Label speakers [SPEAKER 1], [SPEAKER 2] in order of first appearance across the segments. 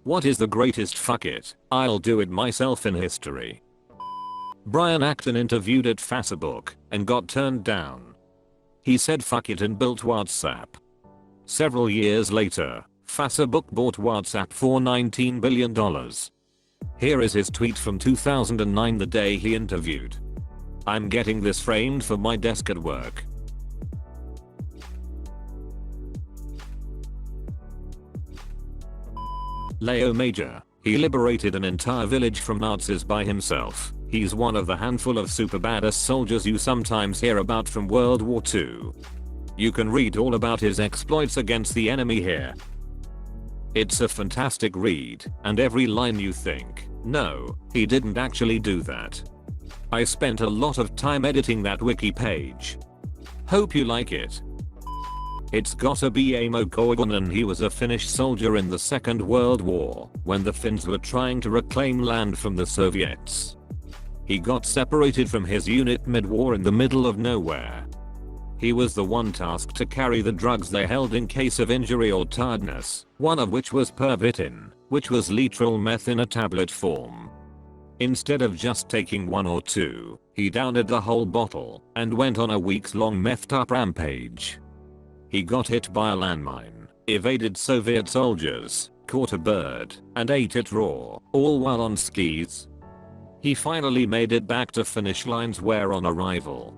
[SPEAKER 1] What is the greatest fuck it, I'll do it myself in history? Brian Acton interviewed at Facebook and got turned down. He said fuck it and built WhatsApp. Several years later, Facebook bought WhatsApp for $19 billion. Here is his tweet from 2009, the day he interviewed. I'm getting this framed for my desk at work. Leo Major, he liberated an entire village from Nazis by himself. He's one of the handful of super badass soldiers you sometimes hear about from World War II. You can read all about his exploits against the enemy here. It's a fantastic read, and every line you think, no, he didn't actually do that. I spent a lot of time editing that wiki page. Hope you like it. It's gotta be Amo Koivunen. He was a Finnish soldier in the Second World War when the Finns were trying to reclaim land from the Soviets. He got separated from his unit mid-war in the middle of nowhere. He was the one tasked to carry the drugs they held in case of injury or tiredness, one of which was Pervitin, which was literal meth in a tablet form. Instead of just taking one or two, he downed the whole bottle and went on a weeks-long methed up rampage. He got hit by a landmine, evaded Soviet soldiers, caught a bird, and ate it raw, all while on skis. He finally made it back to finish lines where on arrival.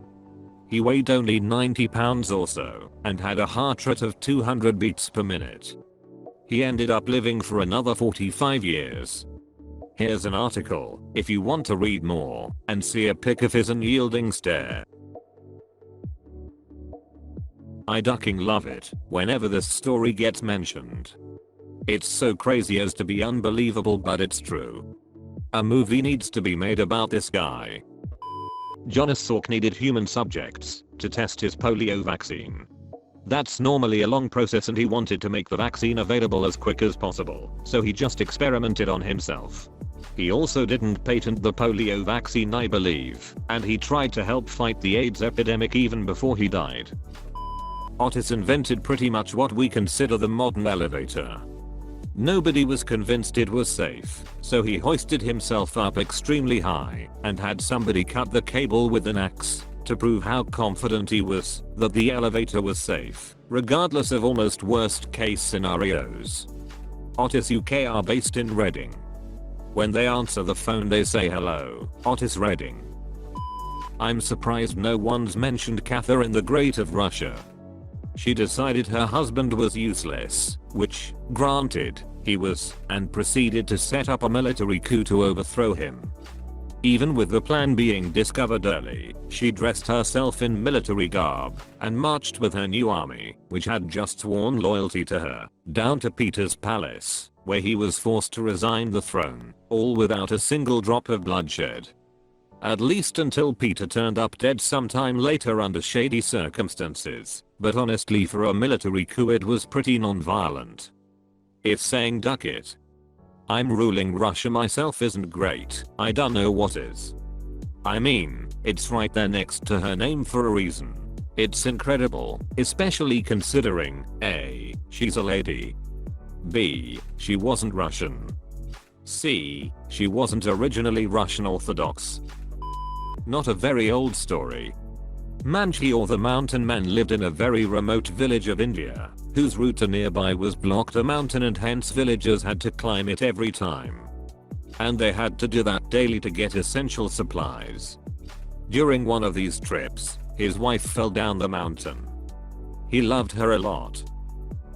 [SPEAKER 1] He weighed only 90 pounds or so, and had a heart rate of 200 beats per minute. He ended up living for another 45 years. Here's an article, if you want to read more, and see a pic of his unyielding stare. I ducking love it whenever this story gets mentioned. It's so crazy as to be unbelievable, but it's true. A movie needs to be made about this guy. Jonas Salk needed human subjects to test his polio vaccine. That's normally a long process, and he wanted to make the vaccine available as quick as possible, so he just experimented on himself. He also didn't patent the polio vaccine, I believe, and he tried to help fight the AIDS epidemic even before he died. Otis invented pretty much what we consider the modern elevator. Nobody was convinced it was safe, so he hoisted himself up extremely high and had somebody cut the cable with an axe to prove how confident he was that the elevator was safe, regardless of almost worst case scenarios. Otis UK are based in Reading. When they answer the phone they say hello, Otis Reading. I'm surprised no one's mentioned Catherine the Great of Russia. She decided her husband was useless, which, granted, he was, and proceeded to set up a military coup to overthrow him. Even with the plan being discovered early, she dressed herself in military garb and marched with her new army, which had just sworn loyalty to her, down to Peter's palace, where he was forced to resign the throne, all without a single drop of bloodshed. At least until Peter turned up dead sometime later under shady circumstances, but honestly for a military coup it was pretty non-violent. If saying duck it, I'm ruling Russia myself isn't great, I don't know what is. I mean, it's right there next to her name for a reason. It's incredible, especially considering A. She's a lady. B. She wasn't Russian. C. She wasn't originally Russian Orthodox. Not a very old story. Manchi, or the mountain man, lived in a very remote village of India, whose route to nearby was blocked a mountain, and hence villagers had to climb it every time. And they had to do that daily to get essential supplies. During one of these trips, his wife fell down the mountain. He loved her a lot.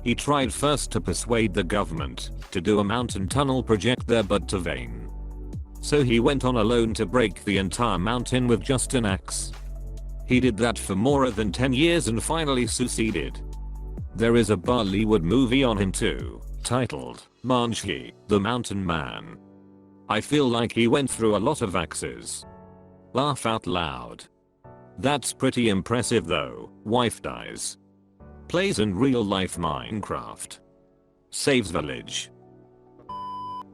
[SPEAKER 1] He tried first to persuade the government to do a mountain tunnel project there, but to vain. So he went on alone to break the entire mountain with just an axe. He did that for more than 10 years and finally succeeded. There is a Bollywood movie on him too, titled Manchi, the Mountain Man. I feel like he went through a lot of axes. Laugh out loud. That's pretty impressive though. Wife dies. Plays in real life Minecraft. Saves village.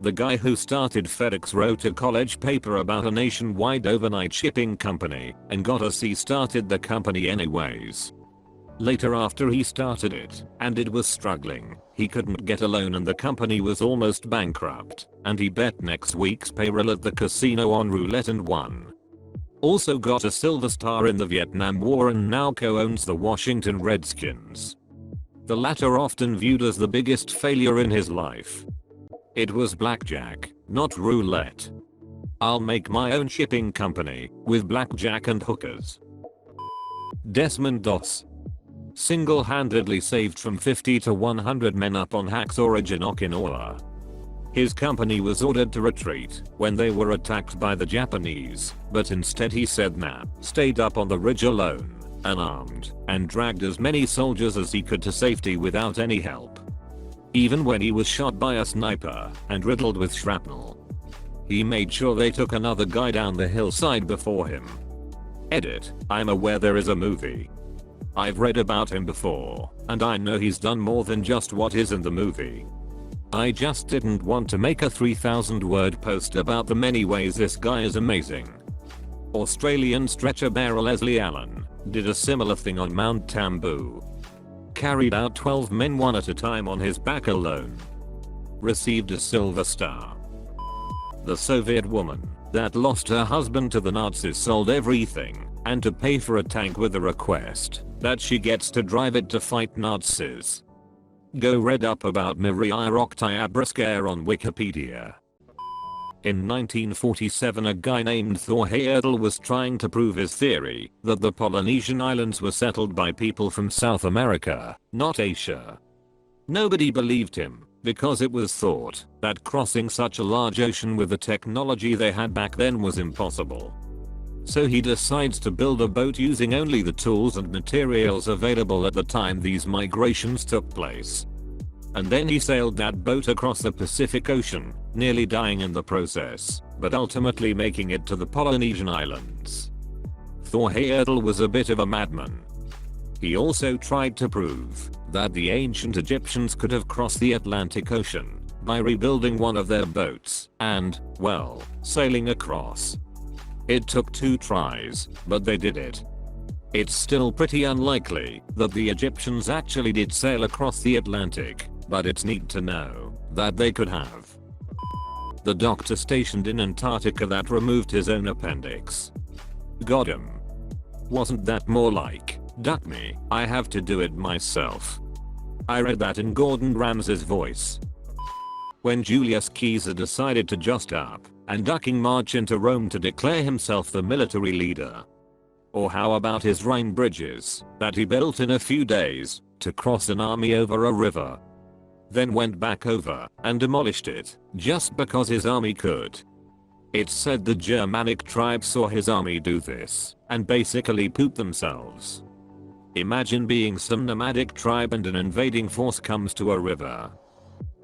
[SPEAKER 1] The guy who started FedEx wrote a college paper about a nationwide overnight shipping company and got a C, started the company anyways. Later, after he started it, and it was struggling, he couldn't get a loan and the company was almost bankrupt, and he bet next week's payroll at the casino on roulette and won. Also got a silver star in the Vietnam War and now co-owns the Washington Redskins. The latter often viewed as the biggest failure in his life. It was blackjack, not roulette. I'll make my own shipping company, with blackjack and hookers. Desmond Doss single-handedly saved from 50 to 100 men up on Hacksaw Ridge in Okinawa. His company was ordered to retreat when they were attacked by the Japanese, but instead he said nah, stayed up on the ridge alone, unarmed, and dragged as many soldiers as he could to safety without any help. Even when he was shot by a sniper and riddled with shrapnel, he made sure they took another guy down the hillside before him. Edit, I'm aware there is a movie. I've read about him before, and I know he's done more than just what is in the movie. I just didn't want to make a 3,000 word post about the many ways this guy is amazing. Australian stretcher bearer Leslie Allen did a similar thing on Mount Tambu. Carried out 12 men one at a time on his back alone. Received a silver star. The Soviet woman that lost her husband to the Nazis sold everything and to pay for a tank with a request that she gets to drive it to fight Nazis. Go read up about Maria Oktyabrskaya on Wikipedia. In 1947, a guy named Thor Heyerdahl was trying to prove his theory that the Polynesian islands were settled by people from South America, not Asia. Nobody believed him because it was thought that crossing such a large ocean with the technology they had back then was impossible. So he decides to build a boat using only the tools and materials available at the time these migrations took place. And then he sailed that boat across the Pacific Ocean, nearly dying in the process, but ultimately making it to the Polynesian islands. Thor Heyerdahl was a bit of a madman. He also tried to prove that the ancient Egyptians could have crossed the Atlantic Ocean by rebuilding one of their boats and, well, sailing across. It took 2 tries, but they did it. It's still pretty unlikely that the Egyptians actually did sail across the Atlantic, but it's neat to know that they could have. The doctor stationed in Antarctica that removed his own appendix. Got him. Wasn't that more like, duck me, I have to do it myself? I read that in Gordon Ramsay's voice. When Julius Caesar decided to just up and ducking march into Rome to declare himself the military leader. Or how about his Rhine bridges that he built in a few days to cross an army over a river? Then went back over and demolished it just because his army could. It's said the Germanic tribes saw his army do this and basically pooped themselves. Imagine being some nomadic tribe and an invading force comes to a river,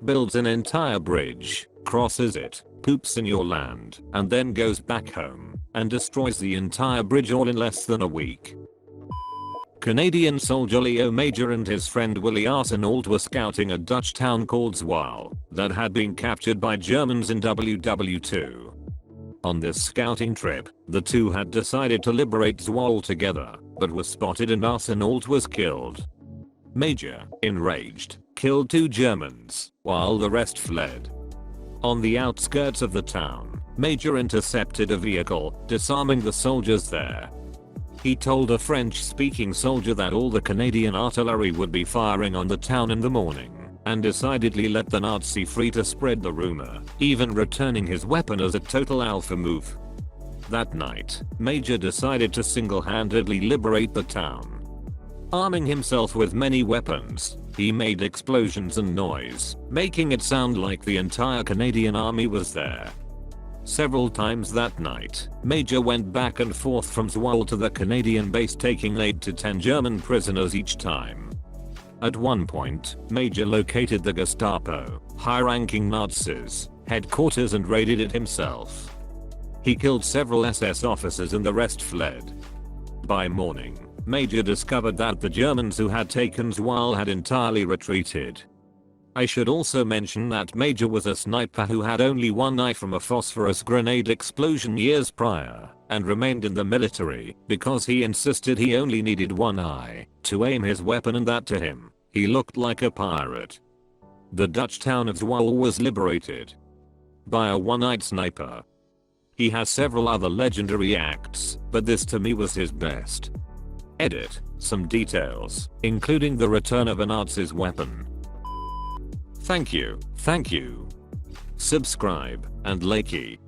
[SPEAKER 1] builds an entire bridge, crosses it, poops in your land, and then goes back home and destroys the entire bridge all in less than a week. Canadian soldier Leo Major and his friend Willie Arsenault were scouting a Dutch town called Zwolle that had been captured by Germans in WW2. On this scouting trip, the two had decided to liberate Zwolle together, but were spotted and Arsenault was killed. Major, enraged, killed 2 Germans, while the rest fled. On the outskirts of the town, Major intercepted a vehicle, disarming the soldiers there. He told a French-speaking soldier that all the Canadian artillery would be firing on the town in the morning, and decidedly let the Nazi free to spread the rumor, even returning his weapon as a total alpha move. That night, Major decided to single-handedly liberate the town. Arming himself with many weapons, he made explosions and noise, making it sound like the entire Canadian army was there. Several times that night, Major went back and forth from Zwolle to the Canadian base taking 8 to 10 German prisoners each time. At one point, Major located the Gestapo, high-ranking Nazis, headquarters and raided it himself. He killed several SS officers and the rest fled. By morning, Major discovered that the Germans who had taken Zwolle had entirely retreated. I should also mention that Major was a sniper who had only one eye from a phosphorus grenade explosion years prior, and remained in the military because he insisted he only needed one eye to aim his weapon, and that to him, he looked like a pirate. The Dutch town of Zwolle was liberated by a one-eyed sniper. He has several other legendary acts, but this to me was his best. Edit. Some details, including the return of a Nazi's weapon. Thank you. Subscribe and likey.